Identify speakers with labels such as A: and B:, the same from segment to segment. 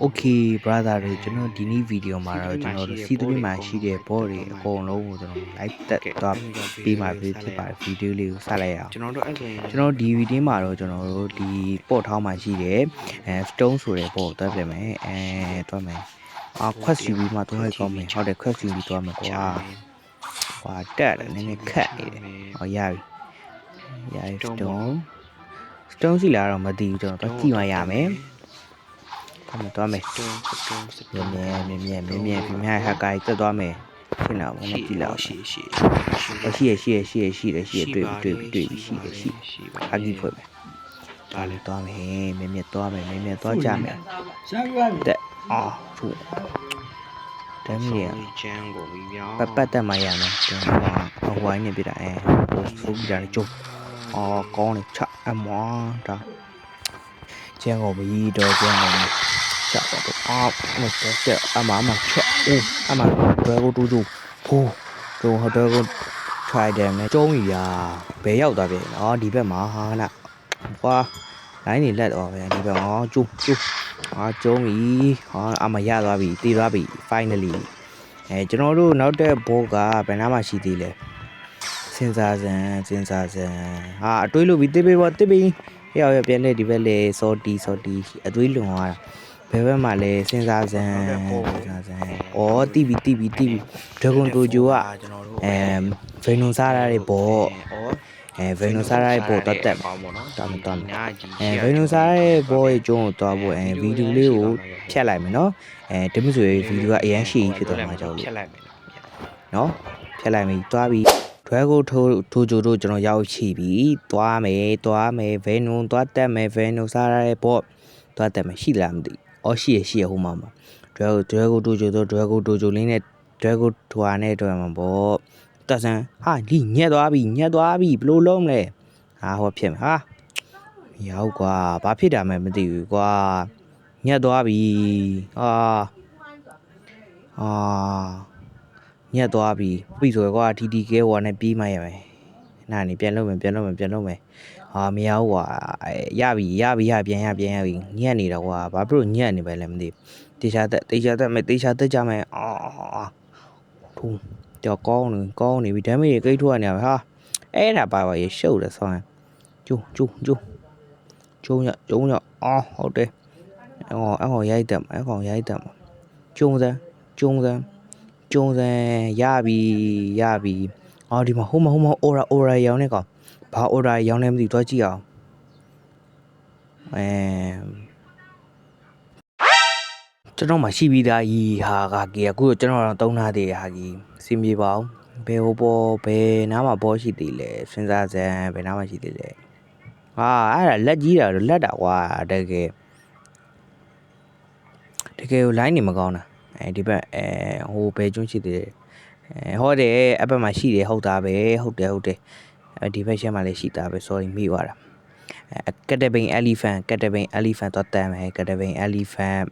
A: Okay brother တွေကျွန်တော်ဒီနေ့ဗီဒီယိုမှာတော့ကျွန်တော်တို့စီးသွေးမှာရှိတဲ့ဘောတွေအကုန်လုံးကိုကျွန်တော် like တက်သွားပေးမှာဖြစ်ပါတယ်ဗီဒီယိုလေးကိုစလိုက်ရအောင်ကျွန်တော်ဒီဗီဒီယိုမှာတော့ကျွန်တော်တို့ဒီပေါ့ထောင်းမှာရှိတဲ့stone ဆိုတဲ့ဘောကိုတွက်ပြမယ်တွက်မယ်quest UV မှာတွက်လိုက်ကောင်းမယ်ဟုတ်တယ် quest UV တွက်မယ်ကွာတက်တယ်နည်းနည်းခက်နေတယ်ဟောရပြီ stone ရှိလာတော့မသိဘူးကျွန်တော်ကြည့်မှရမယ်သွားမယ်မြင်ပြမြဟာကိုက်တက်သွားမယ်ဖြစ်တော့မကြည့်လောက်ရှိတွေ့ပြီရှိအကြီးဖွယ်မယ်သွားမယ်မြင်သွားမယ်သွားကြမယ်တက်ထိုးတမ်းမြေကျန်းကိုပြီးပြောင်းပတ်တက်မှရမယ်ကျွန်တော်ဟိုဝိုင်းနေပြတာဆိုပြီးတာကြုံကောင်းနေချအမွာဒါကျန်းကိုပြီးတော့ကျန်းကိုချတော့မတက်အမချက်အမဘယ်ကိုတူတူဖိုးတော့ဟိုတော့ try တယ်နဲ့ကျုံးကြီးရာဘယ်ရောက်သွားပြီနော်ဒီဘက်မှာဟာနာကွာလိုင်းနေလက်တော့ပဲဒီဘက်ကျုံးကျုံးကြီးအမရသွားပြီတည်သွားပြီ finally ကျွန်တော်တို့နောက်တဲ့ဘောကဘယ်နာမှရှိသေးလဲစဉ်းစားစမ်းအတွေးလို့ပြီးတစ်ပေးပေါ့တစ်ပေးရောက်ပြန်လေဒီဘက်လေစော်တီအတွေးလွန်သွားတာဘယ်ဘက်မှာလဲစဉ်းစားစမ်းတီးပြီ Dragon Dojo ကဗေနုစားရတဲ့ဘောဗေနုစားရတဲ့ဘောတက်ပါပေါ့နော်တောင်းဗေနုစားရတဲ့ဘောရဲ့ကျုံးကိုသွားဖို့ဗီဒီယိုလေးကိုဖြတ်လိုက်မယ်နော်ဒီမျိုးဆိုဗီဒီယိုကအရန်ရှည်ဖြစ်သွားမှာကြောက်လို့ဖြတ်လိုက်မယ်နော်ဖြတ်လိုက်ပြီသွားပြီDragon Dojo တို့ကျွန်တော်ရောက်ချီပြီသွားမယ်ဗေနုသွားတက်မယ်ဗေနုစားရတဲ့ဘောသွားတက်မယ်ရှိလားမသိရှိရဟိုမှာDragon Dojo လေးနဲ့Dragon ထွာနဲ့တွေ့မှာပေါ့တက်စမ်းဒီညက်သွားပြီဘယ်လိုလုံးမလဲဟောဖြစ်မှာမရောက်ကွာဘာဖြစ်တာမှမသိဘူးကွာညက်သွားပြီညက်သွားပြီပြီဆိုကွာ TTK ဟိုနဲ့ပြေးမှရမယ်နားနေပြန်လုံးမယ်မရောက်ကွာရပြီပြန်ရပြီညက်နေတာကွာဘာဖြစ်လို့ညက်နေပဲလဲမသိတေချာတက်ကြမယ်ထုံးတော့ကောင်းနေပြီဒမ်းမေးကိတ်ထွက်နေရပါအဲ့ဒါပါရေရှုပ်တယ်ဆောင်းကျုံရဟုတ်တယ်အကောင်ရိုက်တယ်ကျုံစမ်းရပြီဒီမှာဟိုမှာ aura ရောင်းနေကောင်ဘာ aura ရောင်းနေမသိတော့ကြည့်အောင်ကျွန်တော်မှရှိပြီးသားကြီးဟာကကြီးအခုကျွန်တော်တော့တုံးထားသေးတယ်ဟာကြီးစင်ပြေပါအောင်ဘယ်ဟိုပေါ်ဘယ်နားမှာဘောရှိသေးလဲစဉ်းစားစမ်းဘယ်နားမှာရှိသေးလဲအဲ့ဒါလက်ကြီးတာလက်တာကွာတကယ်ကို line နေမကောင်းတာဒီဘက်ဟိုဘယ်ကျွန်းရှိသေးလဲဟောတယ်အဘက်မှာရှိတယ်ဟုတ်တာပဲဟုတ်တယ်ဒီဘက်ရှမ်းမှာလည်းရှိတာပဲ sorry မိသွားတာကတ်တပိန် elephant တော့တမ်းမယ်ကတ်တပိန် elephant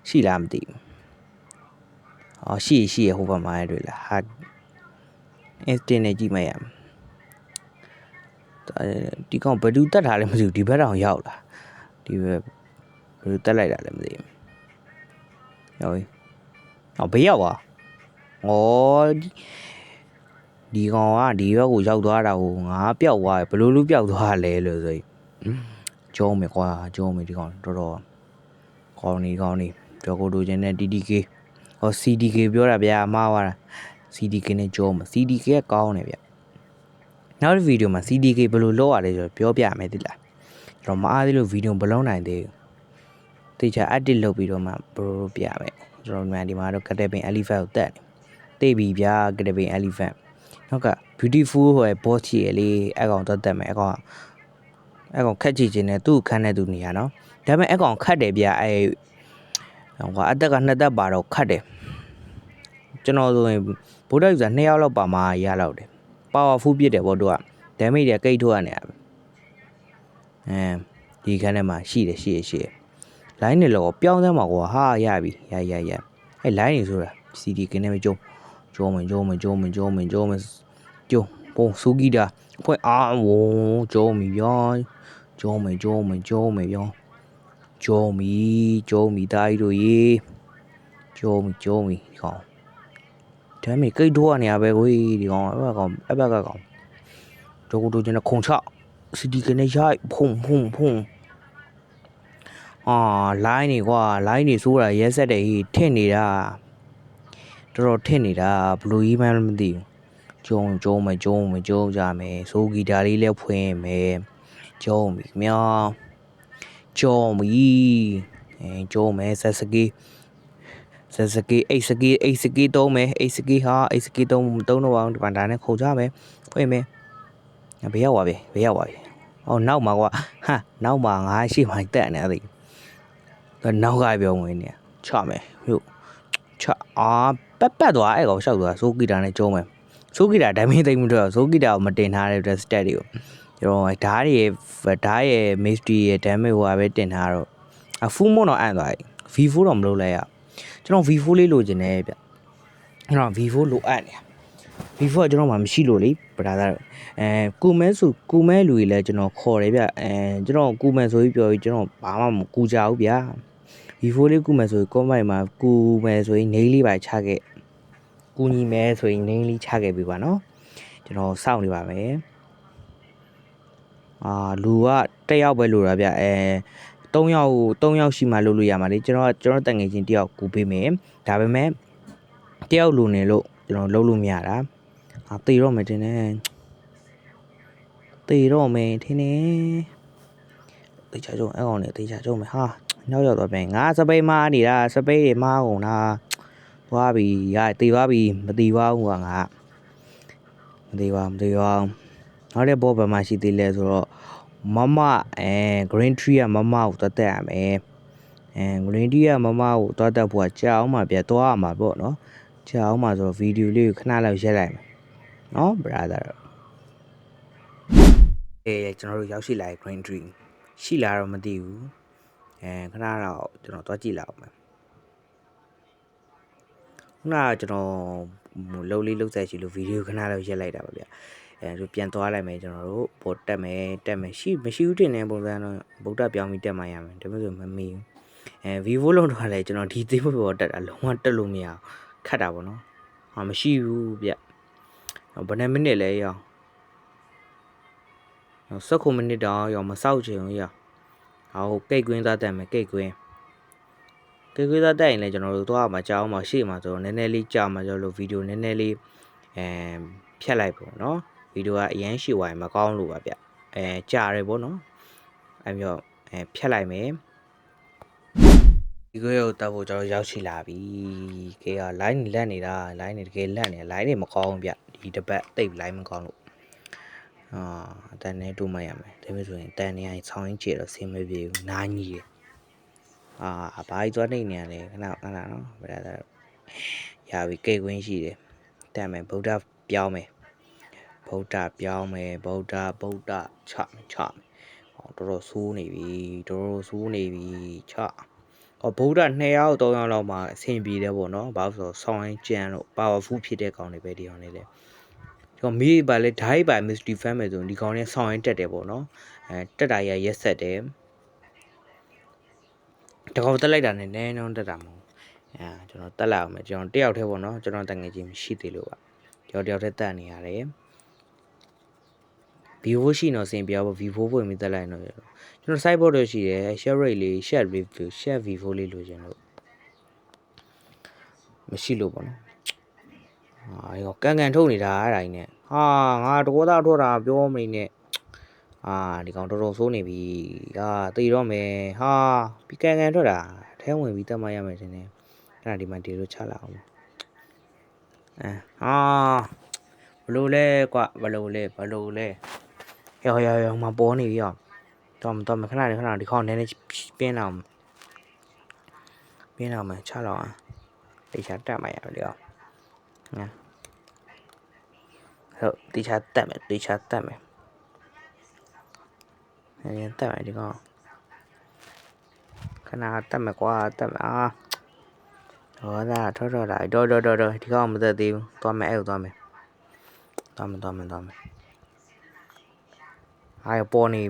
A: ရှိလားမသိဘူးရှိရဟိုဘက်မှာတွေ့လားဟာ instant နဲ့ကြည့်မရဒီကောင်ဘယ်သူတက်ထားလဲမသိဘူးဒီဘက်တောင်ရောက်လာဒီဘက်ဘယ်သူတက်လိုက်တာလဲမသိဘူးဘေးရောက်ပါဒီကောင်ကဒီဘက်ကိုရောက်သွားတာကိုငါပျောက်သွားဘယ်လိုပျောက်သွားလဲလို့ဆိုကျုံးမယ်ဒီကောင်တော်ကောင်းနေကြောကိုတို့ချင်းနဲ့ TTK CDK ပြောတာဗျာမှားသွားတာ CDK နဲ့ကျုံးမှာ CDK ကကောင်းတယ်ဗျနောက်ဗီဒီယိုမှာ CDK ဘယ်လိုလုပ်ရလဲဆိုတော့ပြောပြမယ်သိလားကျွန်တော်မအားသေးလို့ဗီဒီယိုမလုံးနိုင်သေးဘူးတေချာ edit လုပ်ပြီးတော့မှဘယ်လိုပြမယ်ကျွန်တော်ဒီမှာတော့ Caterpillar Elephant ကိုတက်နေပြီဗျာ Caterpillar Elephant နောက်က beautiful ဟို boss ချီလေအကောင်တက်မယ်အကောင်ခက်ချီချင်းနဲ့သူ့ခန်းနဲ့သူနေရနော်ဒါပေမဲ့အကောင်ခတ်တယ်ဗျာအသက်က2သက်ပါတော့ခတ်တယ်ကျွန်တော်ဆိုရင်ဗိုလ်တိုက်ဆိုတာ2ယောက်လောက်ပါမှရလောက်တယ် powerful ပြစ်တယ်ဗောတို့က damage တွေကိတ်ထုတ်ရနေရဒီခန်းထဲမှာရှိတယ် line နေလောပြောင်းစမ်းပါကွာဟာရပြီရအဲ့ line နေဆိုတာ CD ကင်းနေမကျုံမယ်ပုံစူဂီတာဖွင့်ဝုံကျုံပြီဗျာကျုံမယ်ဗျာ Jomi tay rồi Jomi còn thế mình cây đua này về ui thì còn ép ba còn chỗ cho nó không sợ CD cái này chạy phùng lái này xuống là yes sẽ để thiên này ra rồi thiên này ra blue man mình đi Jomi ra mày số guitar đi leo phèn mày Jomi mèo Jomi Sasuke Ace đâu mày Ace đâu nó vào bàn đá này khổ ra mày quay mày bây giờ nào mà qua ha nào mà ngay xí mày tệ này thì gần nào gai biểu người nè chọn mày ví chọn bé đồ ai có sao đồ số kia này cho mày số kia đại mấy tên được số kia mà tiền hà được studio rồi đá thì mystery đam mê qua bên tiền hà rồi phú môn nó ăn rồi Vivo làm lâu lạiကျွန်တော် Vivo လေးလိုချင်တယ်ဗျကျွန်တော် Vivo လိုအပ်နေVivo ကကျွန်တော်မှမရှိလို့လေ brother ကူမဲလူကြီးလဲကျွန်တော်ခေါ်တယ်ဗျကျွန်တော်ကူမဲဆိုပြီးပြောပြီးကျွန်တော်ဘာမှမကူကြဘူးဗျာ Vivo လေးကူမဲဆိုပြီး comment မှာကူမဲဆိုရင် name လေးပါချခဲ့ကူညီမဲဆိုရင် name လေးချခဲ့ပြီပါနော်ကျွန်တော်စောင့်နေပါမယ်လူကတစ်ယောက်ပဲလိုတာဗျ3ယောက်ရှိမှလုပ်လို့ရမှာလေကျွန်တော်တန်ငယ်ချင်းတယောက်ကူပေးမယ်ဒါပေမဲ့တယောက်လူနေလို့ကျွန်တော်လုပ်လို့မရတာတေတော့မယ်ထင်တယ်တေချာကြုံအဲ့ကောင်နေတေချာကြုံမယ်ဟာနောက်ရောက်တော့ပြန်ငါစပိတ်မားနေတာစပိတ်တွေမားကုန်တာသွားပြီရတေသွားပြီမတေပါဘူးကွာငါမတေပါနောက်တဲ့ဘောဘယ်မှာရှိသေးလဲဆိုတော့မမgreen tree ကမမကိုတွတ်တက်ရမယ်green tree ကမမကိုတွတ်တက်ဖို့ကကြာအောင်မှပြတ်သွားရမှာပေါ့နော်ကြာအောင်မှဆိုတော့ဗီဒီယိုလေးကိုခဏလောက်ရက်လိုက်မယ်နော် brother ကျွန်တော်တို့ရောက်ရှိလာ green tree ရှိလာတော့မသိဘူးခဏတော့ကျွန်တော်သွားကြည့်လာအောင်မယ်ခုနကကျွန်တော်လှုပ်ဆက်ရှိလို့ဗီဒီယိုခဏလောက်ရက်လိုက်တာပါဗျတို့ပြန်သွားလိုက်မယ်ကျွန်တော်တို့ပေါ်တက်မယ်မရှိဘူးတင်နေပုံစံတော့ဗုဒ္ဓပြောင်းပြီးတက်မှရမယ်ဒါပေမဲ့ဆိုမမေးဘူးVivo လုံးတော့လည်းကျွန်တော်ဒီသေးပေါ်တက်တာလုံးဝတက်လို့မရခတ်တာပေါ့နော်မရှိဘူးဗျဘယ်နှမိနစ်လဲရော19မိနစ်တော့ရောမစောက်ချင်ဘူးရောဟိုကိတ်ကွင်းသားတက်မယ်ကိတ်ကွင်းသားတက်ရင်လည်းကျွန်တော်တို့သွားမှာကြောင်းမှာရှေ့မှာဆိုတော့နည်းနည်းလေးကြာမှာဆိုလို့ဗီဒီယိုနည်းနည်းလေးဖြတ်လိုက်ပေါ့နော်ဗီဒီယိုကအရန်ရှည်သွားရင်မကောင်းလို့ပါဗျကြာတယ်ပေါ့နော်အဲ့မျိုးဖြတ်လိုက်မယ်ဒီကိုရောက်တော့ကျွန်တော်ရောက်ရှိလာပြီကေက line လက်နေတာ line နေတကယ်လက်နေ line နေမကောင်းဗျဒီတစ်ပတ်တိတ် line မကောင်းလို့အတန်နဲ့တူမှရမယ်ဒါပေမဲ့ဆိုရင်တန်နေရင်ဆောင်းရင်းချေတော့ဆင်းမပြေဘူးနားကြီးတယ်ဘာကြီးသွားနေနေရလဲခဏနော်ဗလာတော့ရပြီကိတ်ကွင်းရှိတယ်တက်မယ်ဗုဒ္ဓပြောင်းမယ်ဗုဒ္ဓချမယ်တော်တော်ဆိုးနေပြီချဗုဒ္ဓ2ယောက်3ယောက်လောက်မှအဆင်ပြေတယ်ပေါ့နော်ဘာလို့ဆိုဆောင်းရင်းကြမ်းလို့ powerful ဖြစ်တဲ့ကောင်တွေပဲဒီကောင်တွေလေကျွန်တော်မိပါလေဓာတ်ပါ mystery fan မယ်ဆိုဒီကောင်နဲ့ဆောင်းရင်းတက်တယ်ပေါ့နော်တက်တာရရက်ဆက်တယ်တကောင်တက်လိုက်တာနဲ့နည်းနည်းတက်တာမဟုတ်ကျွန်တော်တက်လိုက်အောင်မယ်ကျွန်တော်တယောက်တည်းပေါ့နော်ကျွန်တော်တငယ်ချင်းမရှိသေးလို့ပါကျွန်တော်တယောက်တည်းတက်နေရတယ် Vivo ရှိတော့စင်ပြဖို့ Vivo ဖွင့်ပြီးတက်လိုက်တော့ကျွန်တော် site board တော့ရှိတယ် share rate လေး share review share Vivo လေးလိုချင်လို့မရှိလို့ပေါ့နော်ရောကန်ထုတ်နေတာအဲ့ဒါကြီးနဲ့ငါတော်သားထွက်တာပြောမနေနဲ့ဒီကောင်တော်တော်ဆိုးနေပြီတေတော့မယ်ပြီးကန်ထွက်တာထဲဝင်ပြီးတက်မှရမယ်ထင်တယ်အဲ့ဒါဒီမှာဒီလိုချလာအောင်ဘလို့လဲကွာဘလို့လဲရောမပေါ်နေပြီရောတော့မခဏဒီခေါင်းနည်းနည်းပြင်းအောင်မယ်ချလောက်အောင်တေချာတက်မှရမယ်လေဟုတ်တေချာတက်မယ်တက်မယ်ဒီကောင်ခဏတက်မယ်ကွာတက်မယ်ဟောဒါထော်လာတော့ဒီကောင်မတက်သေးဘူးသွားမယ်အဲ့ကိုသွားမယ်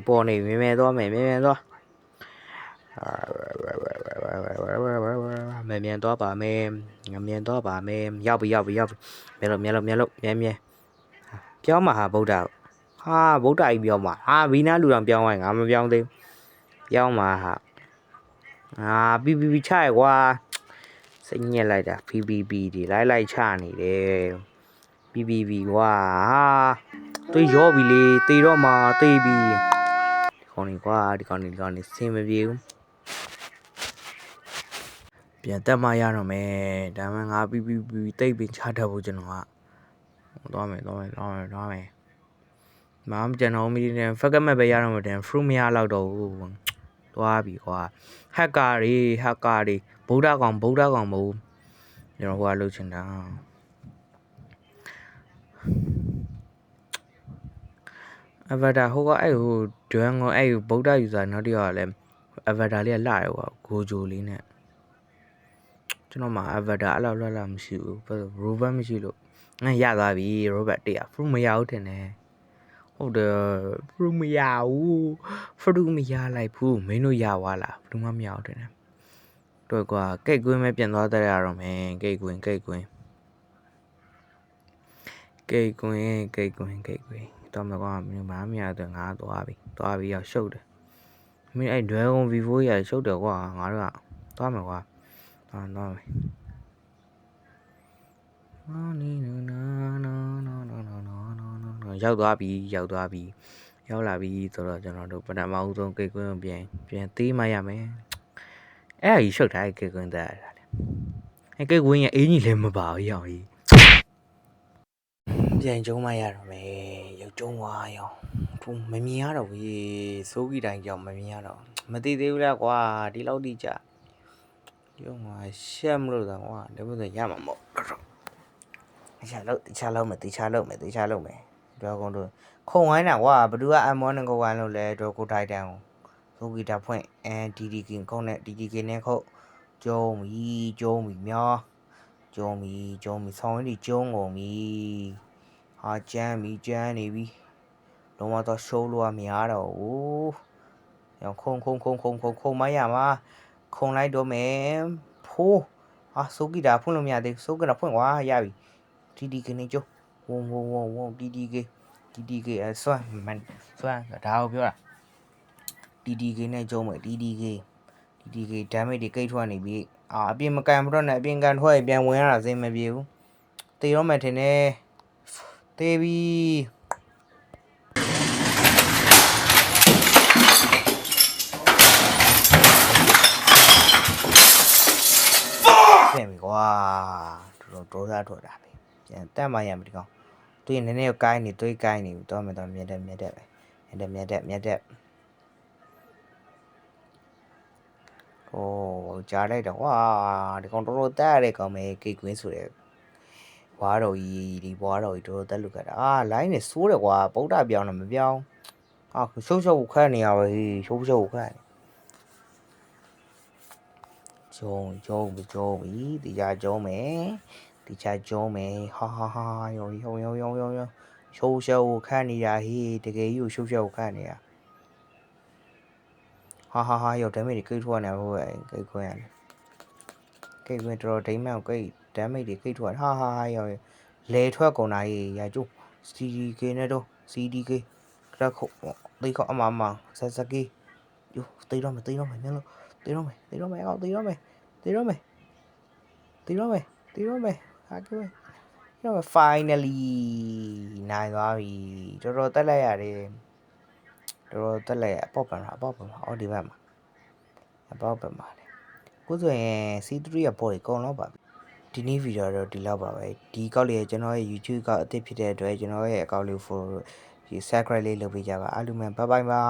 A: ပေါ်နေမြဲသွားမယ်မြဲသွား မမြန်တော့ပါမယ်ငမြန်တော့ပါမယ်ရောက်ပြီမြဲလို့မြဲပြောင်းမှာဟာဗုဒ္ဓဟာဗုဒ္ဓကြီးပြောင်းမှာဟာဘီနာလူတော်ပြောင်းသွားငါမပြောင်းသေးပြောင်းမှာဟာPPP ချရကွာစိတ်ညစ်လိုက်တာ PPP ဒီလိုက်ချနေတယ် PPP ကွာဟာတွေးရောပြီလေတေတော့မှတေးပြီဒီကောင်နေကွာဒီကောင်နေစင်မပြေဘူးပြန်တက်မှရတော့မယ်ဒါမှငါ PPP တိတ်ပင်ချတတ်ဖို့ကျွန်တော်ကသွားမယ်မမကျွန်တော်မီဒီနဲ့ ဖက်ကမက်ပဲရတော့မှတန် fruit မရတော့တော့ဘူးသွားပြီကွာဟက်ကာတွေဗုဒ္ဓကောင်မဟုတ်ကျွန်တော်ဟိုကလှုပ်ချင်တာအဗတာဟိုကအဲ့ဟိုဒွမ်ကိုအဲ့ဗုဒ္ဓယူဇာနောက်တစ်ယောက်ကလည်းအဗတာလေးကလှရကွာဂိုဂျိုလေးနဲ့ကျွန်တော်မှအဗတာအဲ့လောက်လှမရှိဘူးရိုဘတ်မရှိလို့ငါရသွားပြီရိုဘတ်100 fruit မရဘူးထင်တယ်ဟုတ်တယ် fruit မရဘူးfruit မရလိုက်ဘူးမင်းတို့ရသွားလားဘယ်သူမှမရဘူးထင်တယ်တော့ကွာကိတ်ကွင်းပဲပြန်သွားတဲ့ရတော့မယ်ကိတ်ကွင်းတော့မကွာမင်းမမရတော့ငါသွားပြီရောက်ရှုပ်တယ်မင်းအဲ့ Dragon V4 ရရှုပ်တယ်ကွာငါတို့ကသွားမယ်ကွာသွားမယ်ရောက်သွားပြီရောက်လာပြီဆိုတော့ကျွန်တော်တို့ပထမဦးဆုံးကိတ်ကွင်းကိုပြန်သေးမှရမယ်အဲ့ဒါကြီးရှုပ်ထားကိတ်ကွင်းတက်ရတာလေအဲ့ကိတ်ကွင်းရဲ့အင်းကြီးလည်းမပါဘူးရောက်ကြီးပြန်ကျုံးမှရတော့မယ်ရုပ်ကျုံးသွားရောမမြင်ရတော့ဘူးစိုးကြီးတိုင်းကြောင့်မမြင်ရတော့မသိသေးဘူးလားကွာဒီလောက်တိကျရုံမှာရှက်မလို့တော့ကွာဒါပေမဲ့ရမှာမဟုတ်တခြားလုံးမယ်တော့ကုန်တော့ခုံဝိုင်းတာကွာဘသူက M1 နဲ့ကိုဝိုင်းလို့လဲတော့ကိုထိုက်တန်စိုးကြီးတာဖွင့် DDK ခုံးနဲ့ DDK နဲ့ခုတ်ကျုံးပြီမျောကျုံးပြီဆောင်းရည်ကျုံးကုန်ပြီဟာကျန်းနေပြီလုံးဝတော့ရှိုးလို့မရတော့ဘူးရောခုံမရမှာခုံလိုက်တော့မယ်ဖိုးဟာစိုးကြီးတာဖွင့်လို့မရသေးစိုးကြီးတာဖွင့်ကွာရပြီ DDK နဲ့ကျုံးဝုံ DDK ဆွမ်းဒါကိုပြောတာ DDK နဲ့ကျုံးမယ် DDK damage တွေကိတ်ထွက်နေပြီအပြင်မကန်မတော့နဲ့အပြင်ကန်ထွက်ရင်ပြန်ဝင်ရတာစင်မပြေဘူးတေတော့မယ်ထင်တယ်တေးပြီပြန်ပြီကွာတော်ဒေါသထွက်တာပဲပြန်တက်မှရမယ်ဒီကောင်တွေးနည်းနည်းကိုကိုင်းနေတွေးကိုင်းနေပြီတော့မြတ်တက်ပဲမြတ်တက်โอ้ကြားလိုက်တော့ဝါဒီကောင်တော်တက်ရတဲ့ကောင်ပဲကိတ်ကွင်းဆိုတဲ့ဘွားတော်ကြီးဒီဘွားတော်ကြီးတော်တက်လူခတ်တာလိုင်းနေစိုးတယ်ကွာဗုဒ္ဓပြောင်းတော့မပြောင်းရှုပ်ခတ်နေရပါဟေးရှုပ်ခတ်ကျုံပြီတရားကျုံမယ်ဟာယောရှုပ်ခတ်နေတာဟေးတကယ်ကြီးကိုရှုပ်ခတ်နေတာဟာယောဒမ်းမိတ်တွေကိတ်ထွက်နေဖို့ကိတ်ခွင်းရတယ်ကိတ်ခွင်းတော်ဒိမ်းမောက်ကိတ်ဒမ်းမိတ်တွေကိတ်ထွက်ဟာယောလေထွက်ကုန်တာကြီးရကျိုး CDK နဲ့တော့ CDK ကရခုသိခေါအမဆက်စကီယိုသိတော့မယ်ညလို့သိတော့မယ်အောက်သိတော့မယ်ဟာကဲတော့ finally နိုင်သွားပြီတော်တက်လိုက်ရတယ်တော်တက်လိုက်အပေါက်ပန်အော်ဒီဘက်မှာအပေါက်ပန်ပါလေကိုဆိုရင် C3 ရပေါ်ကြီးကုန်တော့ပါဒီနေ့ဗီဒီယိုတော့ဒီလောက်ပါပဲဒီကောက်လေးကျွန်တော်ရဲ့ YouTube ကအသစ်ဖြစ်တဲ့အတွက်ကျွန်တော်ရဲ့အကောင့်လေး follow ဒီ subscribe လေးလုပ်ပေးကြပါအားလုံးပဲ bye bye ပါ